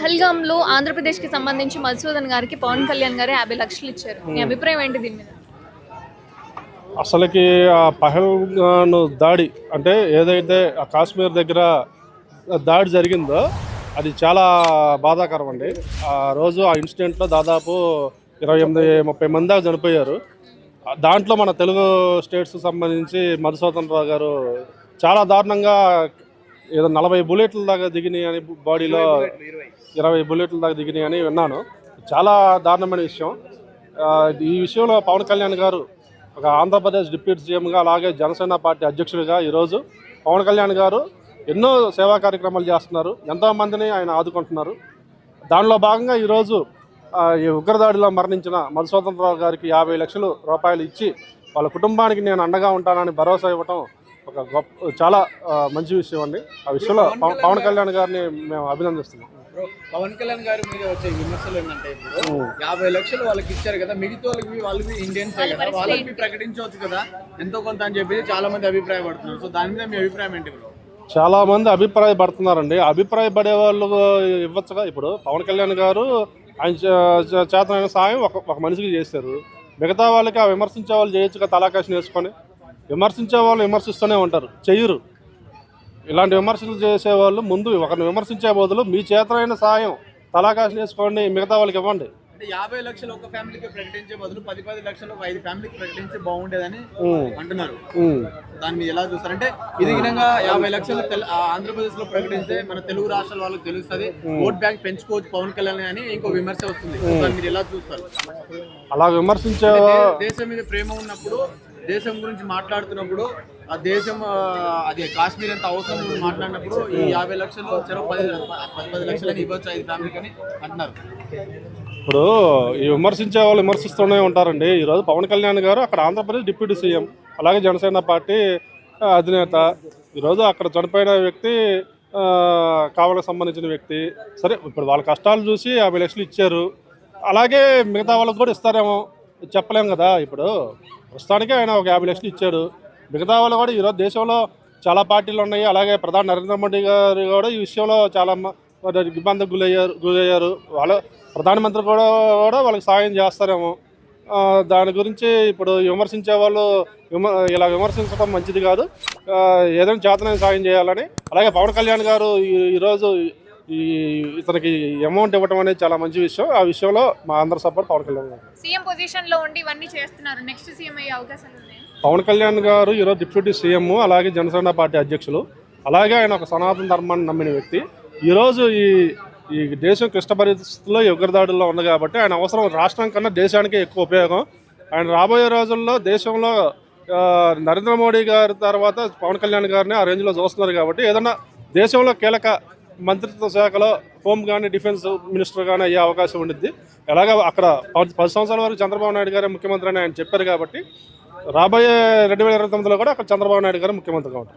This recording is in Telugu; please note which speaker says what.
Speaker 1: పహల్గామ్‌లో ఆంధ్రప్రదేశ్‌కి సంబంధించి మధుసూదన్ గారికి పవన్ కళ్యాణ్ గారు 50 లక్షలు ఇచ్చారు. మీ అభిప్రాయం ఏంటి దీని మీద?
Speaker 2: అసలుకి ఆ పహల్గాన్ దాడి అంటే ఏదైతే ఆ కాశ్మీర్ దగ్గర దాడి జరిగిందో అది చాలా బాధాకరం అండి. ఆ రోజు ఆ ఇన్సిడెంట్లో దాదాపు 28-30 మంది దాకా చనిపోయారు. దాంట్లో మన తెలుగు స్టేట్స్కి సంబంధించి మధుసూదన్ రావు గారు చాలా దారుణంగా ఏదో 40 బుల్లెట్ల దాకా దిగినాయి అని, బాడీలో 20 బుల్లెట్ల దాకా దిగినాయి అని విన్నాను. చాలా దారుణమైన విషయం. ఈ విషయంలో పవన్ కళ్యాణ్ గారు ఒక ఆంధ్రప్రదేశ్ డిప్యూటీ సీఎంగా, అలాగే జనసేన పార్టీ అధ్యక్షుడిగా ఈరోజు పవన్ కళ్యాణ్ గారు ఎన్నో సేవా కార్యక్రమాలు చేస్తున్నారు. ఎంతోమందిని ఆయన ఆదుకుంటున్నారు. దానిలో భాగంగా ఈరోజు ఈ ఉగ్రదాడిలో మరణించిన మధుసూదన్ రావు గారికి 50 లక్షల రూపాయలు ఇచ్చి వాళ్ళ కుటుంబానికి నేను అండగా ఉంటానని భరోసా ఇవ్వటం ఒక గొప్ప చాలా మంచి విషయం అండి. ఆ విషయంలో పవన్ కళ్యాణ్ గారిని మేము అభినందిస్తున్నాం.
Speaker 3: పవన్ కళ్యాణ్ గారి మీద వచ్చే విమర్శలు ఏంటంటే, ఇప్పుడు 50 లక్షలు వాళ్ళకి ఇచ్చారు కదా, మిగతా వాళ్ళకి ఇండియన్స్ కదా, వాళ్ళకి ప్రకటించవచ్చు కదా ఎంతో కొంత అని చెప్పి చాలా మంది అభిప్రాయపడుతున్నారు. సో దాని మీద మీ అభిప్రాయం ఏంటి బ్రో?
Speaker 2: చాలా మంది అభిప్రాయపడుతున్నారండి. అభిప్రాయపడే వాళ్ళు ఇవ్వచ్చుగా. ఇప్పుడు పవన్ కళ్యాణ్ గారు ఆయన చేతనైన సాయం ఒక మనిషికి చేశారు. మిగతా వాళ్ళకి ఆ విమర్శించే వాళ్ళు చేయొచ్చుగా, తలాకాశం వేసుకొని. విమర్శించే వాళ్ళు విమర్శిస్తూనే ఉంటారు, చెయ్యరు. ఇలాంటి విమర్శలు చేసేవాళ్ళు ముందు ఒకరిని విమర్శించే బదులు మీ చేతనైన సాయం తలాకాశం వేసుకోండి, మిగతా వాళ్ళకి ఇవ్వండి.
Speaker 3: అంటే 50 లక్షలు ఒక ఫ్యామిలీకి ప్రకటించే బదులు 10 లక్షలు 5 ఫ్యామిలీకి ప్రకటించి బాగుండేదని అంటున్నారు. దాన్ని ఎలా చూస్తారంటే, ఇది విధంగా 50 లక్షలు ఆంధ్రప్రదేశ్ లో ప్రకటించే మన తెలుగు రాష్ట్రాల వాళ్ళకి తెలుస్తుంది, ఓట్ బ్యాంక్ పెంచుకోవచ్చు పవన్ కళ్యాణ్ అని ఇంకో విమర్శ వస్తుంది. దాన్ని మీరు ఎలా చూస్తారు?
Speaker 2: అలా విమర్శించే
Speaker 3: దేశం మీద ప్రేమ ఉన్నప్పుడు, దేశం గురించి మాట్లాడుతున్నప్పుడు, ఆ దేశం అది కాశ్మీర్ ఎంత అవసరం మాట్లాడినప్పుడు ఈ 50 లక్షలు చెరవ 10 లక్షలని ఇవ్వచ్చు 5 ఫ్యామిలీకి అని అంటున్నారు.
Speaker 2: ఇప్పుడు ఈ విమర్శించే వాళ్ళు విమర్శిస్తూనే ఉంటారండి. ఈరోజు పవన్ కళ్యాణ్ గారు అక్కడ ఆంధ్రప్రదేశ్ డిప్యూటీ సీఎం, అలాగే జనసేన పార్టీ అధినేత. ఈరోజు అక్కడ చనిపోయిన వ్యక్తి కావలకు సంబంధించిన వ్యక్తి. సరే, ఇప్పుడు వాళ్ళ కష్టాలు చూసి 50 లక్షలు ఇచ్చారు. అలాగే మిగతా వాళ్ళకి కూడా ఇస్తారేమో చెప్పలేం కదా. ఇప్పుడు ప్రస్తుతానికి ఆయన ఒక 50 లక్షలు ఇచ్చాడు. మిగతా వాళ్ళు కూడా ఈరోజు దేశంలో చాలా పార్టీలు ఉన్నాయి. అలాగే ప్రధాని నరేంద్ర మోడీ గారు కూడా ఈ విషయంలో చాలా ఇబ్బందికి గురయ్యారు. వాళ్ళ ప్రధానమంత్రి కూడా వాళ్ళకి సాయం చేస్తారేమో. దాని గురించి ఇప్పుడు విమర్శించే వాళ్ళు ఇలా విమర్శించడం మంచిది కాదు. ఏదైనా చేతనైన సాయం చేయాలని. అలాగే పవన్ కళ్యాణ్ గారు ఈరోజు ఇతనికి అమౌంట్ ఇవ్వడం అనేది చాలా మంచి విషయం. ఆ విషయంలో మా అందరి సపోర్ట్ పవన్ కళ్యాణ్ గారు.
Speaker 1: సీఎం పొజిషన్ లో ఉండి ఇవన్నీ చేస్తున్నారు, నెక్స్ట్ సీఎం అయ్యే అవకాశాలు ఉన్నాయి.
Speaker 2: పవన్ కళ్యాణ్ గారు ఈరోజు డిప్యూటీ సీఎం, అలాగే జనసేన పార్టీ అధ్యక్షులు. అలాగే ఆయన ఒక సనాతన ధర్మాన్ని నమ్మిన వ్యక్తి. ఈరోజు ఈ దేశం క్లిష్ట పరిస్థితుల్లో ఉగ్రదాడుల్లో ఉంది కాబట్టి ఆయన అవసరం రాష్ట్రం కన్నా దేశానికే ఎక్కువ ఉపయోగం. ఆయన రాబోయే రోజుల్లో దేశంలో నరేంద్ర మోడీ గారి తర్వాత పవన్ కళ్యాణ్ గారిని ఆ రేంజ్లో చూస్తున్నారు కాబట్టి ఏదన్నా దేశంలో కీలక మంత్రిత్వ శాఖలో హోమ్ కానీ, డిఫెన్స్ మినిస్టర్ కానీ అయ్యే అవకాశం ఉండిద్ది. ఎలాగ అక్కడ 10 సంవత్సరాల వరకు చంద్రబాబు నాయుడు గారే ముఖ్యమంత్రి అని ఆయన చెప్పారు కాబట్టి రాబోయే 2029లో కూడా అక్కడ చంద్రబాబు నాయుడు గారు ముఖ్యమంత్రిగా ఉంటారు.